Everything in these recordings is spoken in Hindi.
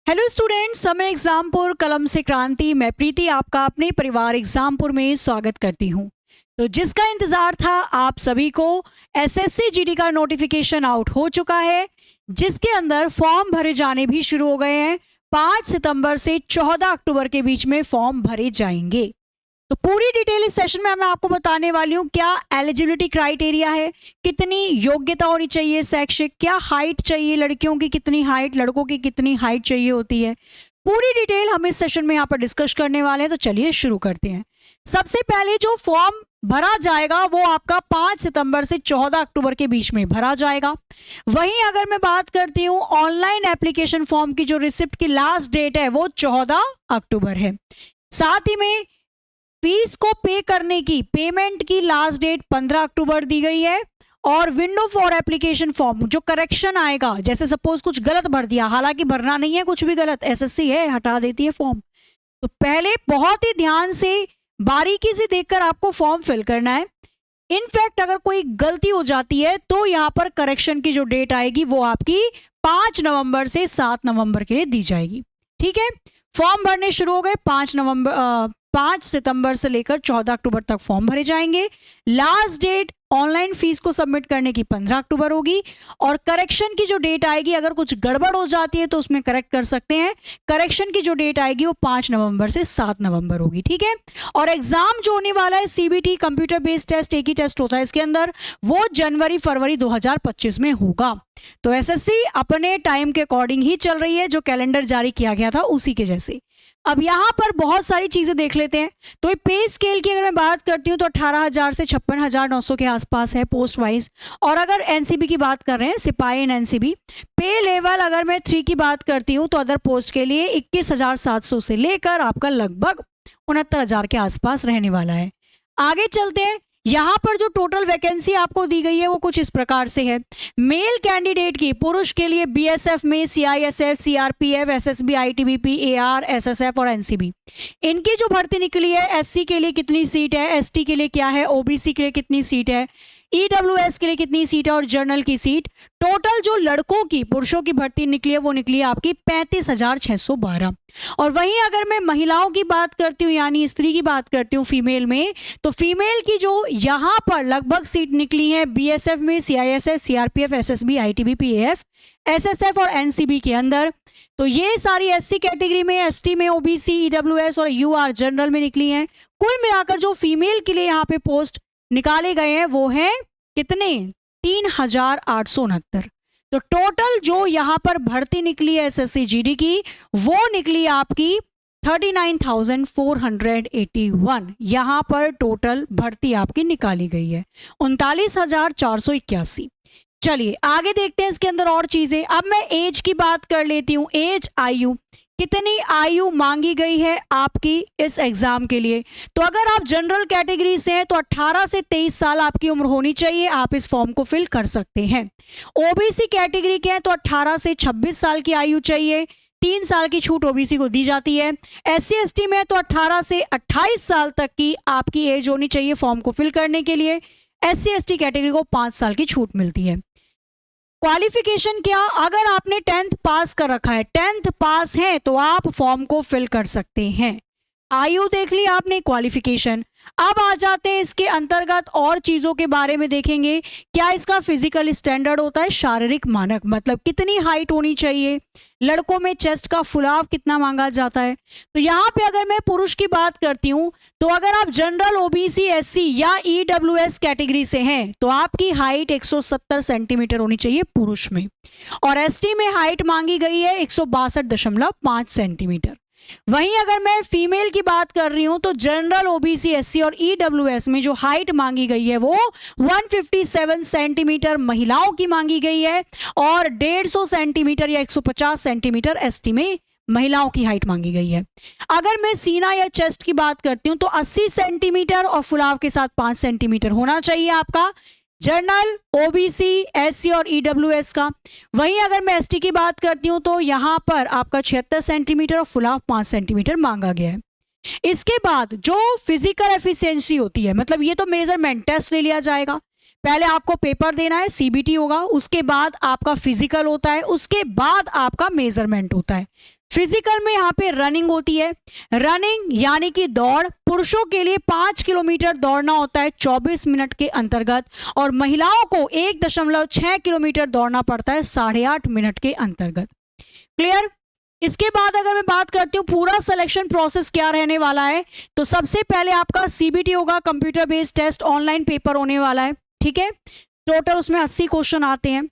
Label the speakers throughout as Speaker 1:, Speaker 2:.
Speaker 1: हेलो स्टूडेंट्स, समय एग्जामपुर कलम से क्रांति। मैं प्रीति आपका अपने परिवार एग्जामपुर में स्वागत करती हूं। तो जिसका इंतजार था आप सभी को, एसएससी जीडी का नोटिफिकेशन आउट हो चुका है, जिसके अंदर फॉर्म भरे जाने भी शुरू हो गए हैं। 5 सितंबर से 14 अक्टूबर के बीच में फॉर्म भरे जाएंगे। तो पूरी डिटेल इस सेशन में मैं आपको बताने वाली हूँ। क्या एलिजिबिलिटी क्राइटेरिया है, कितनी योग्यता होनी चाहिए शैक्षिक, क्या हाइट चाहिए, लड़कियों की कितनी हाइट, लड़कों की कितनी हाइट चाहिए होती है, पूरी डिटेल हम इस सेशन में यहाँ पर डिस्कस करने वाले हैं। तो चलिए शुरू करते हैं। सबसे पहले जो फॉर्म भरा जाएगा वो आपका 5 सितंबर से 14 अक्टूबर के बीच में भरा जाएगा। वहीं अगर मैं बात करती हूँ ऑनलाइन एप्लीकेशन फॉर्म की, जो रिसिप्ट की लास्ट डेट है वो 14 अक्टूबर है। साथ ही में फीस को पे करने की पेमेंट की लास्ट डेट 15 अक्टूबर दी गई है। और विंडो फॉर एप्लीकेशन फॉर्म, जो करेक्शन आएगा, जैसे सपोज कुछ गलत भर दिया, हालांकि भरना नहीं है कुछ भी गलत, एसएससी है, हटा देती है फॉर्म, तो पहले बहुत ही ध्यान से बारीकी से देखकर आपको फॉर्म फिल करना है। इनफैक्ट अगर कोई गलती हो जाती है तो यहाँ पर करेक्शन की जो डेट आएगी वो आपकी 5 नवंबर से 7 नवंबर के लिए दी जाएगी। ठीक है, फॉर्म भरने शुरू हो गए। 5 सितंबर से लेकर 14 अक्टूबर तक फॉर्म भरे जाएंगे। लास्ट डेट ऑनलाइन फीस को सबमिट करने की 15 अक्टूबर होगी। और करेक्शन की जो डेट आएगी, अगर कुछ गड़बड़ हो जाती है तो उसमें करेक्ट कर सकते हैं। करेक्शन की जो डेट आएगी वो 5 नवंबर से 7 नवंबर होगी। ठीक है, और एग्जाम जो होने वाला है सीबीटी, कंप्यूटर बेस्ड टेस्ट, एक ही टेस्ट होता है इसके अंदर, वो जनवरी-फरवरी 2025 में होगा। तो एसएससी अपने टाइम के अकॉर्डिंग ही चल रही है, जो कैलेंडर जारी किया गया था उसी के जैसे। अब यहाँ पर बहुत सारी चीजें देख लेते हैं। तो ये पे स्केल की अगर मैं बात करती हूँ तो 18,000 से 56,900 के आसपास है पोस्ट वाइज। और अगर एनसीबी की बात कर रहे हैं, सिपाही एंड एनसीबी, पे लेवल अगर मैं 3 की बात करती हूँ तो अदर पोस्ट के लिए 21,700 से लेकर आपका लगभग 69,000 के आसपास रहने वाला है। आगे चलते हैं। यहाँ पर जो टोटल वैकेंसी आपको दी गई है वो कुछ इस प्रकार से है। मेल कैंडिडेट की, पुरुष के लिए बीएसएफ में CISF, CRPF, SSB, ITBP, AR, SSF और एनसीबी, इनकी जो भर्ती निकली है। एससी के लिए कितनी सीट है, एसटी के लिए क्या है, ओबीसी के लिए कितनी सीट है, ईडब्ल्यूएस के लिए कितनी सीट है और जर्नल की सीट। टोटल जो लड़कों की, पुरुषों की भर्ती निकली है वो निकली है आपकी 35,612। और वहीं अगर मैं महिलाओं की बात करती हूँ, यानी स्त्री की बात करती हूँ फीमेल में, तो फीमेल की जो यहाँ पर लगभग सीट निकली है बीएसएफ में, CISF, CRPF, SSB, ITBP, AF, SSF और एनसीबी के अंदर, तो ये सारी एससी कैटेगरी में, एसटी में, ओबीसी, ईडब्ल्यूएस और यूआर जनरल में निकली हैं। कुल मिलाकर जो फीमेल के लिए यहाँ पे पोस्ट निकाले गए हैं वो हैं कितने, 3,869। तो टोटल जो यहाँ पर भर्ती निकली है एसएससी जीडी की, वो निकली आपकी 39,481। यहाँ पर टोटल भर्ती आपकी निकाली गई है 39,481। चलिए आगे देखते हैं इसके अंदर और चीजें। अब मैं एज की बात कर लेती हूँ। एज, आयु, कितनी आयु मांगी गई है आपकी इस एग्जाम के लिए। तो अगर आप जनरल कैटेगरी से हैं तो 18 से 23 साल आपकी उम्र होनी चाहिए, आप इस फॉर्म को फिल कर सकते हैं। ओबीसी कैटेगरी के हैं तो 18 से 26 साल की आयु चाहिए, 3 साल की छूट ओबीसी को दी जाती है। एससी एसटी में तो 18 से 28 साल तक की आपकी एज होनी चाहिए फॉर्म को फिल करने के लिए। एससी एसटी कैटेगरी को 5 साल की छूट मिलती है। क्वालिफिकेशन क्या, अगर आपने 10th पास कर रखा है, 10th पास है तो आप फॉर्म को फिल कर सकते हैं। आयु देख ली आपने, क्वालिफिकेशन। अब आ जाते हैं इसके अंतर्गत और चीजों के बारे में देखेंगे। क्या इसका फिजिकल स्टैंडर्ड होता है, शारीरिक मानक, मतलब कितनी हाइट होनी चाहिए, लड़कों में चेस्ट का फुलाव कितना मांगा जाता है। तो यहाँ पे अगर मैं पुरुष की बात करती हूँ तो अगर आप जनरल, ओबीसी, एससी या ईडब्ल्यूएस कैटेगरी से हैं तो आपकी हाइट 170 सेंटीमीटर होनी चाहिए पुरुष में। और एसटी में हाइट मांगी गई है 162.5 सेंटीमीटर। वहीं अगर मैं फीमेल की बात कर रही हूं तो जनरल, ओबीसी, एससी और ईडब्ल्यूएस में जो हाइट मांगी गई है वो 157 सेंटीमीटर महिलाओं की मांगी गई है और 150 सेंटीमीटर या 150 सेंटीमीटर एसटी में महिलाओं की हाइट मांगी गई है। अगर मैं सीना या चेस्ट की बात करती हूं तो 80 सेंटीमीटर और फुलाव के साथ 5 सेंटीमीटर होना चाहिए आपका जनरल, ओबीसी, एससी और ईडब्ल्यूएस का। वहीं अगर मैं एसटी की बात करती हूं तो यहां पर आपका 76 सेंटीमीटर और फुलाव 5 सेंटीमीटर मांगा गया है। इसके बाद जो फिजिकल एफिशिएंसी होती है, मतलब ये तो मेजरमेंट टेस्ट ले लिया जाएगा, पहले आपको पेपर देना है, सीबीटी होगा, उसके बाद आपका फिजिकल होता है, उसके बाद आपका मेजरमेंट होता है। फिजिकल में यहाँ पे रनिंग होती है। रनिंग यानी कि दौड़, पुरुषों के लिए 5 किलोमीटर दौड़ना होता है 24 मिनट के अंतर्गत, और महिलाओं को 1.6 किलोमीटर दौड़ना पड़ता है 8.5 मिनट के अंतर्गत। क्लियर? इसके बाद अगर मैं बात करती हूँ पूरा सिलेक्शन प्रोसेस क्या रहने वाला है, तो सबसे पहले आपका सीबीटी होगा, computer based test, online paper होने वाला है। ठीक है, टोटल उसमें 80 क्वेश्चन आते हैं,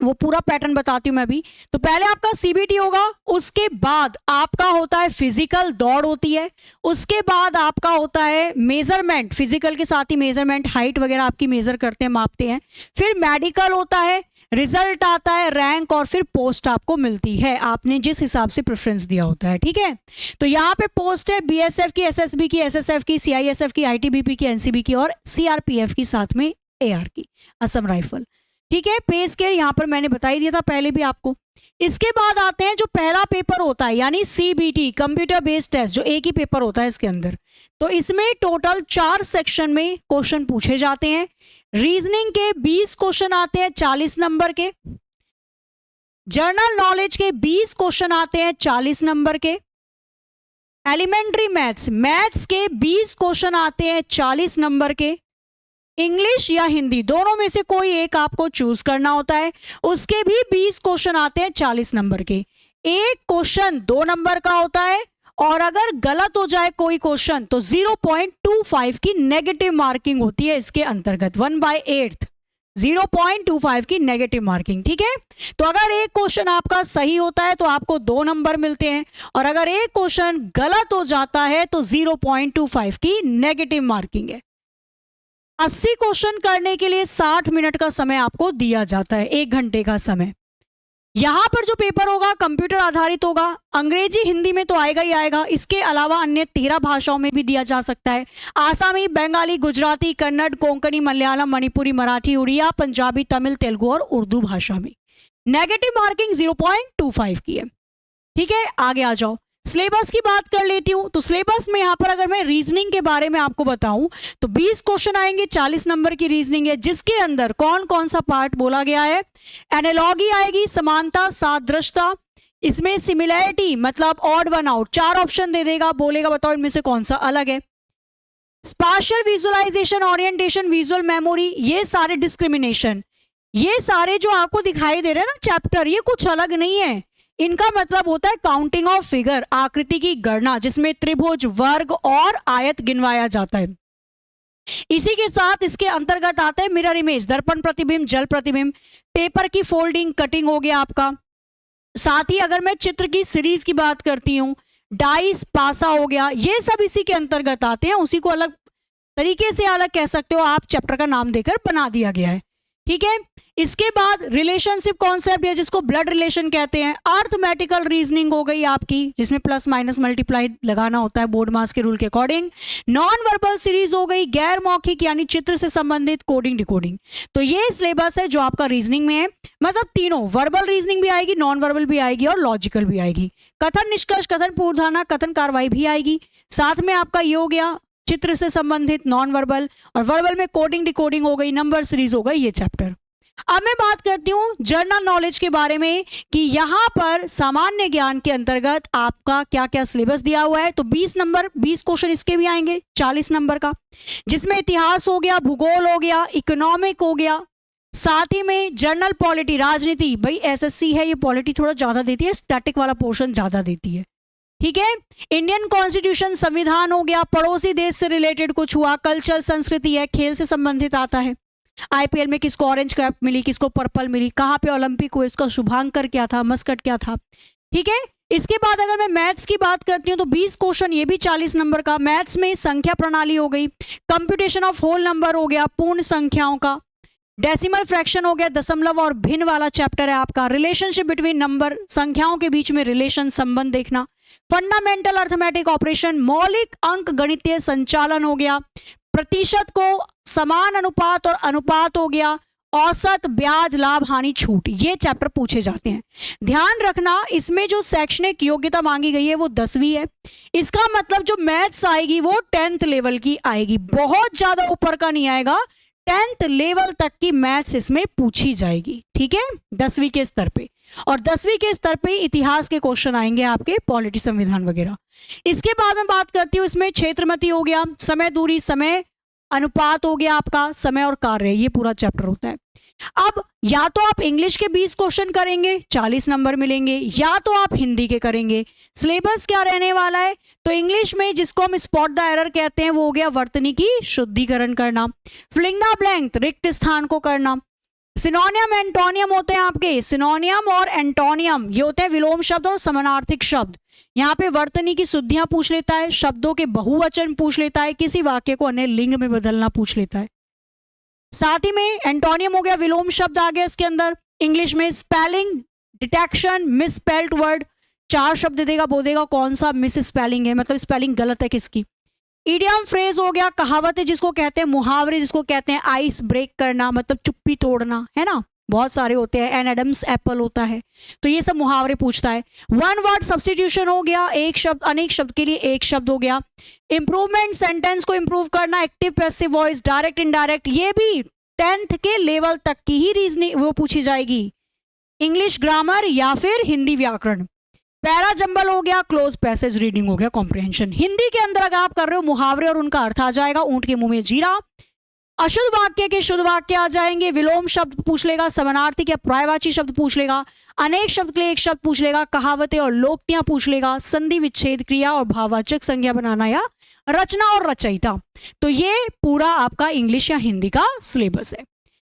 Speaker 1: वो पूरा पैटर्न बताती हूं मैं अभी। तो पहले आपका सीबीटी होगा, उसके बाद आपका होता है फिजिकल, दौड़ होती है, उसके बाद आपका होता है मेजरमेंट, फिजिकल के साथ ही मेजरमेंट, हाइट वगैरह आपकी मेजर करते हैं, मापते हैं, फिर मेडिकल होता है, रिजल्ट आता है, रैंक, और फिर पोस्ट आपको मिलती है, आपने जिस हिसाब से प्रेफरेंस दिया होता है। ठीक है, तो यहाँ पे पोस्ट है बीएसएफ की, एसएसबी की, एसएसएफ की, सीआईएसएफ की, आईटीबीपी की, एनसीबी की, और सीआरपीएफ की, साथ में एआर की, असम राइफल। ठीक है, पे स्केल यहाँ पर मैंने बता ही दिया था पहले भी आपको। इसके बाद आते हैं जो पहला पेपर होता है, यानी सीबीटी, कंप्यूटर बेस्ड टेस्ट, जो एक ही पेपर होता है इसके अंदर। तो इसमें टोटल 4 सेक्शन में क्वेश्चन पूछे जाते हैं। रीजनिंग के 20 क्वेश्चन आते हैं 40 नंबर के, जनरल नॉलेज के 20 क्वेश्चन आते हैं 40 नंबर के, एलिमेंट्री मैथ्स के 20 क्वेश्चन आते हैं 40 नंबर के, इंग्लिश या हिंदी दोनों में से कोई एक आपको चूज करना होता है, उसके भी 20 क्वेश्चन आते हैं 40 नंबर के। एक क्वेश्चन 2 नंबर का होता है, और अगर गलत हो जाए कोई क्वेश्चन तो 0.25 की नेगेटिव मार्किंग होती है इसके अंतर्गत, 1/8 0.25 की नेगेटिव मार्किंग। ठीक है, तो अगर एक क्वेश्चन आपका सही होता है तो आपको 2 नंबर मिलते हैं, और अगर एक क्वेश्चन गलत हो जाता है तो 0.25 की नेगेटिव मार्किंग है। 80 क्वेश्चन करने के लिए 60 मिनट का समय आपको दिया जाता है, 1 घंटे का समय। यहां पर जो पेपर होगा कंप्यूटर आधारित होगा, अंग्रेजी हिंदी में तो आएगा ही आएगा, इसके अलावा अन्य 13 भाषाओं में भी दिया जा सकता है, आसामी, बंगाली, गुजराती, कन्नड़, कोंकणी, मलयालम, मणिपुरी, मराठी, उड़िया, पंजाबी, तमिल, तेलुगु और उर्दू भाषा में। नेगेटिव मार्किंग 0.25 की है। ठीक है, आगे आ जाओ, सिलेबस की बात कर लेती हूं। तो सिलेबस में यहां पर अगर मैं रीजनिंग के बारे में आपको बताऊं तो 20 क्वेश्चन आएंगे, 40 नंबर की रीजनिंग है, जिसके अंदर कौन कौन सा पार्ट बोला गया है। एनालॉगी आएगी, समानता, सादृश्यता, इसमें सिमिलैरिटी मतलब ऑड वन आउट, 4 ऑप्शन दे देगा, बोलेगा बताओ इनमें से कौन सा अलग है। Spatial visualisation, orientation, visual memory, ये सारे डिस्क्रिमिनेशन, ये सारे जो आपको दिखाई दे रहे हैं ना चैप्टर, ये कुछ अलग नहीं है, इनका मतलब होता है काउंटिंग ऑफ फिगर, आकृति की गणना, जिसमें त्रिभुज, वर्ग और आयत गिनवाया जाता है। इसी के साथ इसके अंतर्गत आता है मिरर इमेज, दर्पण प्रतिबिंब, जल प्रतिबिंब, पेपर की फोल्डिंग, कटिंग हो गया आपका। साथ ही अगर मैं चित्र की सीरीज की बात करती हूं, डाइस, पासा हो गया, ये सब इसी के अंतर्गत आते हैं, उसी को अलग तरीके से अलग कह सकते हो आप, चैप्टर का नाम देकर बना दिया गया है। ठीक है, इसके बाद रिलेशनशिप कॉन्सेप्ट है, जिसको ब्लड रिलेशन कहते हैं। अर्थमेटिकल रीजनिंग हो गई आपकी, जिसमें प्लस माइनस मल्टीप्लाई लगाना होता है बोर्ड मास के रूल के अकॉर्डिंग। नॉन वर्बल सीरीज हो गई, गैर मौखिक यानी चित्र से संबंधित, कोडिंग, डिकोडिंग। तो ये सिलेबस है जो आपका रीजनिंग में है, मतलब तीनों, वर्बल रीजनिंग भी आएगी, नॉन वर्बल भी आएगी और लॉजिकल भी आएगी। कथन निष्कर्ष, कथन पूर्वधारणा, कथन कार्रवाई भी आएगी। साथ में आपका ये हो गया चित्र से संबंधित, नॉन वर्बल, और वर्बल में कोडिंग, डिकोडिंग हो गई, नंबर सीरीज हो गई, ये चैप्टर। अब मैं बात करती हूं जनरल नॉलेज के बारे में कि यहां पर सामान्य ज्ञान के अंतर्गत आपका क्या क्या सिलेबस दिया हुआ है। तो 20 नंबर, 20 क्वेश्चन इसके भी आएंगे 40 नंबर का, जिसमें इतिहास हो गया, भूगोल हो गया, इकोनॉमिक हो गया, साथ ही में जनरल पॉलिटी, राजनीति, भाई एसएससी है ये पॉलिटी थोड़ा ज्यादा देती है, स्टैटिक वाला पोर्शन ज्यादा देती है। ठीक है, इंडियन कॉन्स्टिट्यूशन, संविधान हो गया, पड़ोसी देश से रिलेटेड कुछ हुआ, कल्चर, संस्कृति है, खेल से संबंधित आता है। आईपीएल में किसको ऑरेंज कैप मिली, किसको पर्पल मिली, कहां पे ओलंपिक हुए, इसका शुभांकर क्या था, मस्कट क्या था। ठीक है, इसके बाद अगर मैं मैथ्स की बात करती हूं तो 20 क्वेश्चन, ये भी 40 नंबर का। मैथ्स में संख्या प्रणाली हो गई, कंप्यूटेशन ऑफ होल नंबर हो गया, पूर्ण संख्याओं का, डेसिमल फ्रैक्शन हो गया, दशमलव और भिन्न वाला चैप्टर है आपका। रिलेशनशिप बिटवीन नंबर, संख्याओं के बीच में रिलेशन, संबंध देखना। फंडामेंटल अर्थमेटिक ऑपरेशन, मौलिक अंक गणितीय संचालन हो गया। प्रतिशत को समान अनुपात और अनुपात हो गया। औसत, ब्याज, लाभ, हानि, छूट, ये चैप्टर पूछे जाते हैं। ध्यान रखना, इसमें जो शैक्षणिक योग्यता मांगी गई है वो 10वीं है। इसका मतलब जो मैथ्स आएगी वो 10th लेवल की आएगी, बहुत ज्यादा ऊपर का नहीं आएगा, 10th लेवल तक की मैथ्स इसमें पूछी जाएगी। ठीक है, 10वीं के स्तर पे। और 10वीं के स्तर पे इतिहास के क्वेश्चन आएंगे आपके, पॉलिटी, संविधान वगैरह। इसके बाद मैं बात करती हूँ इसमें क्षेत्रमति हो गया, समय दूरी, समय अनुपात हो गया आपका, समय और कार्य, ये पूरा चैप्टर होता है। अब या तो आप इंग्लिश के 20 क्वेश्चन करेंगे, 40 नंबर मिलेंगे, या तो आप हिंदी के करेंगे। सिलेबस क्या रहने वाला है, तो इंग्लिश में जिसको हम स्पॉट द एरर कहते हैं वो हो गया वर्तनी की शुद्धिकरण करना, फिलिंग द ब्लैंक, रिक्त स्थान को करना। सिनोनियम एंटोनियम होते हैं आपके, सिनोनियम और एंटोनियम ये होते हैं विलोम शब्द और समानार्थिक शब्द। यहाँ पे वर्तनी की शुद्धियां पूछ लेता है, शब्दों के बहुवचन पूछ लेता है, किसी वाक्य को अन्य लिंग में बदलना पूछ लेता है। साथ ही में एंटोनियम हो गया, विलोम शब्द आ गया इसके अंदर। इंग्लिश में spelling detection, miss spelled word, 4 शब्द देगा, बोलेगा कौन सा मिस स्पेलिंग है, मतलब स्पेलिंग गलत है किसकी। इडियम फ्रेज हो गया, कहावत है जिसको कहते हैं, मुहावरे जिसको कहते हैं, आइस ब्रेक करना मतलब चुप्पी तोड़ना, है ना, बहुत सारे होते हैं, एन एडम्स एप्पल होता है, तो ये सब मुहावरे पूछता है। वन वर्ड सब्स्टिट्यूशन हो गया, एक शब्द अनेक शब्द के लिए एक शब्द हो गया। इंप्रूवमेंट, सेंटेंस को इंप्रूव करना, active passive voice, direct indirect, ये भी 10th के लेवल तक की ही रीजनिंग वो पूछी जाएगी। इंग्लिश ग्रामर या फिर हिंदी व्याकरण। पैरा जंबल हो गया, क्लोज पैसेज रीडिंग हो गया, कॉम्प्रिहेंशन। हिंदी के अंदर अगर आप कर रहे हो मुहावरे और उनका अर्थ आ जाएगा, ऊंट के मुंह में जीरा। अशुद्ध वाक्य के शुद्ध वाक्य आ जाएंगे, विलोम शब्द पूछ लेगा, समानार्थी या पर्यायवाची शब्द पूछ लेगा, अनेक शब्द के लिए एक शब्द पूछ लेगा, कहावतें और लोकोक्तियां पूछ लेगा, संधि विच्छेद क्रिया और भाववाचक संज्ञा बनाना या रचना और रचयिता। तो ये पूरा आपका इंग्लिश या हिंदी का सिलेबस है।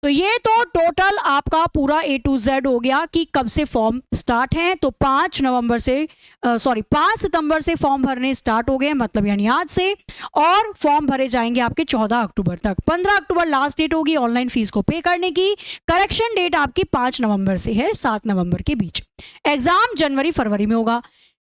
Speaker 1: तो ये तो टोटल आपका पूरा A to Z हो गया कि कब से फॉर्म स्टार्ट हैं। तो 5 सितंबर से फॉर्म भरने स्टार्ट हो गए, मतलब यानी आज से, और फॉर्म भरे जाएंगे आपके 14 अक्टूबर तक। 15 अक्टूबर लास्ट डेट होगी ऑनलाइन फीस को पे करने की। करेक्शन डेट आपकी 5 नवंबर से है 7 नवंबर के बीच। एग्जाम जनवरी फरवरी में होगा।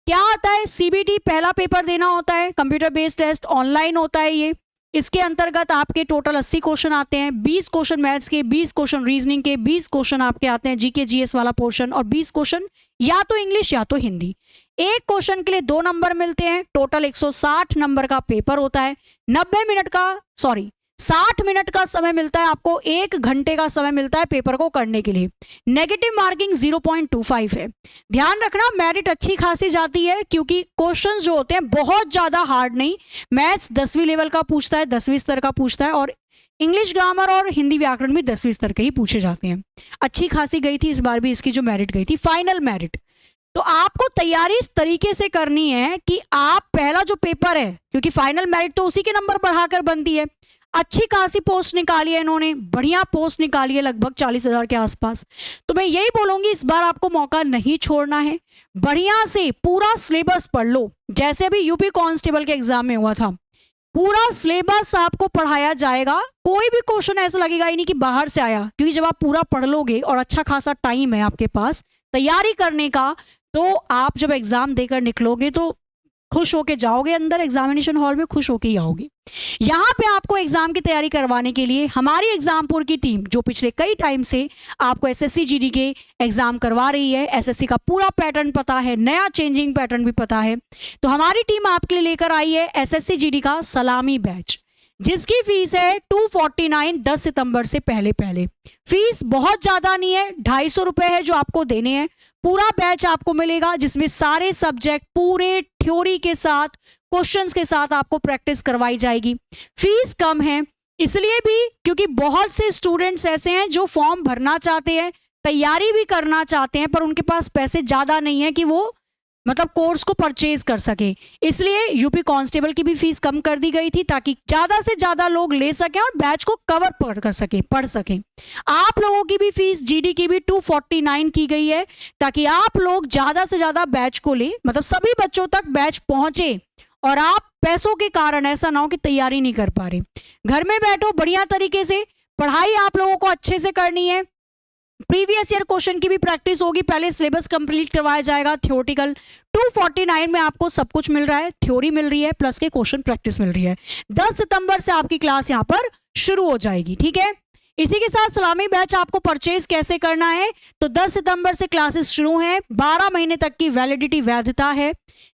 Speaker 1: क्या आता है, CBT पहला पेपर देना होता है, कंप्यूटर बेस्ड टेस्ट, ऑनलाइन होता है ये। इसके अंतर्गत आपके टोटल 80 क्वेश्चन आते हैं, 20 क्वेश्चन मैथ्स के, 20 क्वेश्चन रीजनिंग के, 20 क्वेश्चन आपके आते हैं GK GS वाला पोर्शन, और 20 क्वेश्चन या तो इंग्लिश या तो हिंदी। एक क्वेश्चन के लिए 2 नंबर मिलते हैं। टोटल 160 नंबर का पेपर होता है। 60 मिनट का समय मिलता है आपको, 1 घंटे का समय मिलता है पेपर को करने के लिए। नेगेटिव मार्किंग 0.25 है। ध्यान रखना मेरिट अच्छी खासी जाती है, क्योंकि क्वेश्चंस जो होते हैं बहुत ज्यादा हार्ड नहीं। मैथ्स 10वीं लेवल का पूछता है, 10वीं स्तर का पूछता है, और इंग्लिश ग्रामर और हिंदी व्याकरण भी 10वीं स्तर के ही पूछे जाते हैं। अच्छी खासी गई थी इस बार भी इसकी जो मेरिट गई थी, फाइनल मेरिट। तो आपको तैयारी इस तरीके से करनी है कि आप पहला जो पेपर है, क्योंकि फाइनल मेरिट तो उसी के नंबर बढ़ाकर बनती है, अच्छी खासी पोस्ट निकाली है इन्होंने, बढ़िया पोस्ट निकाली है, लगभग 40,000 के आसपास। तो मैं यही बोलूंगी इस बार आपको मौका नहीं छोड़ना है, बढ़िया से पूरा सिलेबस पढ़ लो, जैसे अभी यूपी कांस्टेबल के एग्जाम में हुआ था। पूरा सिलेबस आपको पढ़ाया जाएगा, कोई भी क्वेश्चन ऐसा लगेगा ही नहीं कि बाहर से आया, क्योंकि जब आप पूरा पढ़ लोगे और अच्छा खासा टाइम है आपके पास तैयारी करने का, तो आप जब एग्जाम देकर निकलोगे तो खुश होके जाओगे, अंदर एग्जामिनेशन हॉल में खुश होके ही आओगे। यहाँ पे आपको एग्जाम की तैयारी करवाने के लिए हमारी एग्जामपुर की टीम, जो पिछले कई टाइम से आपको SSC GD के एग्जाम करवा रही है, SSC का पूरा पैटर्न पता है, नया चेंजिंग पैटर्न भी पता है, तो हमारी टीम आपके लिए लेकर आई है SSC GD का सलामी बैच, जिसकी फीस है 249 10 सितंबर से पहले। फीस बहुत ज्यादा नहीं है, 250 रुपए है जो आपको देने हैं। पूरा बैच आपको मिलेगा जिसमें सारे सब्जेक्ट पूरे थ्योरी के साथ, क्वेश्चंस के साथ आपको प्रैक्टिस करवाई जाएगी। फीस कम है इसलिए भी क्योंकि बहुत से स्टूडेंट्स ऐसे हैं जो फॉर्म भरना चाहते हैं, तैयारी भी करना चाहते हैं, पर उनके पास पैसे ज्यादा नहीं है कि वो मतलब कोर्स को परचेज कर सके। इसलिए यूपी कांस्टेबल की भी फीस कम कर दी गई थी, ताकि ज्यादा से ज्यादा लोग ले सकें और बैच को कवर पढ़ सकें। आप लोगों की भी फीस GD की भी 249 की गई है, ताकि आप लोग ज्यादा से ज्यादा बैच को ले, मतलब सभी बच्चों तक बैच पहुंचे, और आप पैसों के कारण ऐसा ना हो कि तैयारी नहीं कर पा रहे। घर में बैठो, बढ़िया तरीके से पढ़ाई आप लोगों को अच्छे से करनी है। प्रीवियस ईयर क्वेश्चन की भी प्रैक्टिस होगी, पहले सिलेबस कंप्लीट करवाया जाएगा थ्योरेटिकल। 249 में आपको सब कुछ मिल रहा है, थ्योरी मिल रही है, प्लस के क्वेश्चन प्रैक्टिस मिल रही है। 10 सितंबर से आपकी क्लास यहाँ पर शुरू हो जाएगी, ठीक है। इसी के साथ सलामी बैच आपको परचेज कैसे करना है, तो 10 सितंबर से क्लासेस शुरू हैं, 12 महीने तक की वैलिडिटी वैधता है।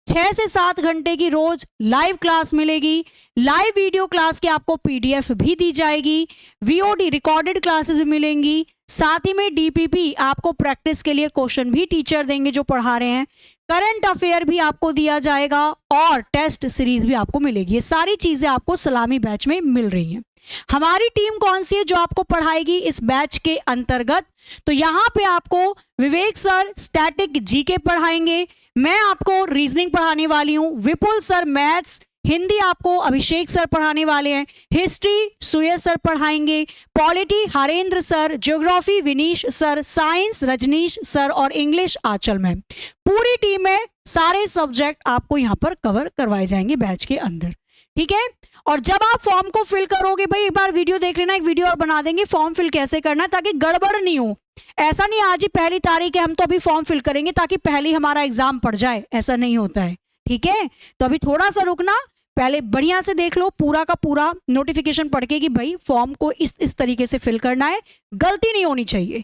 Speaker 1: 6 से 7 घंटे की रोज लाइव क्लास मिलेगी। लाइव वीडियो क्लास की आपको PDF भी दी जाएगी, VOD रिकॉर्डेड क्लासेस भी मिलेंगी, साथ ही में डीपीपी आपको प्रैक्टिस के लिए क्वेश्चन भी टीचर देंगे जो पढ़ा रहे हैं, करंट अफेयर भी आपको दिया जाएगा और टेस्ट सीरीज भी आपको मिलेगी। ये सारी चीजें आपको सलामी बैच में मिल रही हैं। हमारी टीम कौन सी है जो आपको पढ़ाएगी इस बैच के अंतर्गत? तो यहाँ पे आपको विवेक सर स्टैटिक जीके पढ़ाएंगे, मैं आपको रीजनिंग पढ़ाने वाली हूँ, विपुल सर मैथ्स, हिंदी आपको अभिषेक सर पढ़ाने वाले हैं, हिस्ट्री सुयश सर पढ़ाएंगे, polity Harendra sir, geography Vinish sir, science Rajnish sir और इंग्लिश आंचल मैम। पूरी टीम में सारे सब्जेक्ट आपको यहाँ पर कवर करवाए जाएंगे बैच के अंदर, ठीक है। और जब आप फॉर्म को फिल करोगे, भाई एक बार वीडियो देख लेना, एक वीडियो और बना देंगे फॉर्म फिल कैसे करना है ताकि गड़बड़ नहीं हो। ऐसा नहीं आज ही पहली तारीख है हम तो अभी फॉर्म फिल करेंगे ताकि पहले हमारा एग्जाम पड़ जाए, ऐसा नहीं होता है, ठीक है। तो अभी थोड़ा सा रुकना, पहले बढ़िया से देख लो पूरा का पूरा नोटिफिकेशन पढ़ के कि भाई फॉर्म को इस तरीके से फिल करना है, गलती नहीं होनी चाहिए।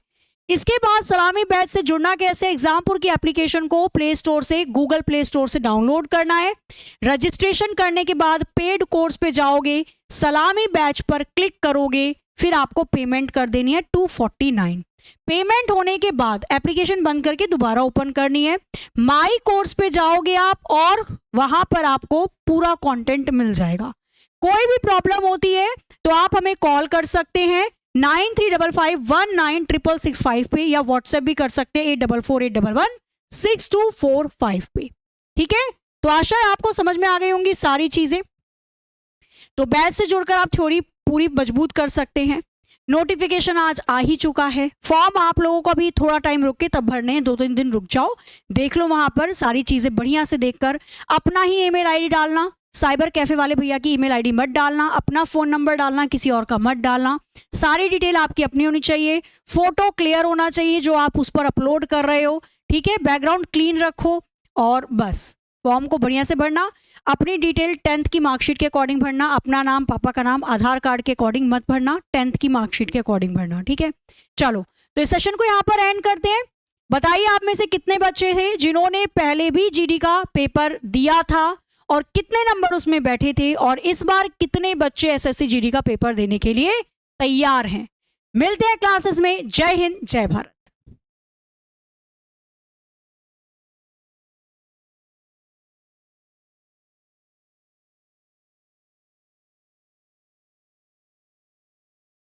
Speaker 1: इसके बाद सलामी बैच से जुड़ना कैसे? एग्जामपुर की एप्लीकेशन को प्ले स्टोर से, गूगल प्ले स्टोर से डाउनलोड करना है। रजिस्ट्रेशन करने के बाद पेड कोर्स पे जाओगे, सलामी बैच पर क्लिक करोगे, फिर आपको पेमेंट कर देनी है 249। पेमेंट होने के बाद एप्लीकेशन बंद करके दोबारा ओपन करनी है। माई कोर्स पे जाओगे आप और वहां पर आपको पूरा कंटेंट मिल जाएगा। कोई भी प्रॉब्लम होती है तो आप हमें कॉल कर सकते हैं 9355196665 पे, या व्हाट्सएप भी कर सकते हैं 8448116245 पे, ठीक है। तो आशा है आपको समझ में आ गई होंगी सारी चीजें। तो बैच से जुड़कर आप थ्योरी पूरी मजबूत कर सकते हैं। नोटिफिकेशन आज आ ही चुका है, फॉर्म आप लोगों को भी थोड़ा टाइम रुक के तब भरने हैं, 2-3 दिन रुक जाओ, देख लो वहां पर सारी चीजें बढ़िया से देखकर। अपना ही ईमेल आईडी डालना, साइबर कैफे वाले भैया की ईमेल आईडी मत डालना, अपना फोन नंबर डालना, किसी और का मत डालना। सारी डिटेल आपकी अपनी होनी चाहिए, फोटो क्लियर होना चाहिए जो आप उस पर अपलोड कर रहे हो, ठीक है। बैकग्राउंड क्लीन रखो और बस फॉर्म को बढ़िया से भरना। अपनी डिटेल 10th की मार्कशीट के अकॉर्डिंग भरना, अपना नाम, पापा का नाम, आधार कार्ड के अकॉर्डिंग मत भरना, 10th की मार्कशीट के अकॉर्डिंग भरना, ठीक है। चलो तो इस सेशन को यहाँ पर एंड करते हैं। बताइए आप में से कितने बच्चे थे जिन्होंने पहले भी जीडी का पेपर दिया था और कितने नंबर उसमें बैठे थे, और इस बार कितने बच्चे एसएससी जीडी का पेपर देने के लिए तैयार हैं। मिलते हैं क्लासेस में। जय हिंद, जय भारत।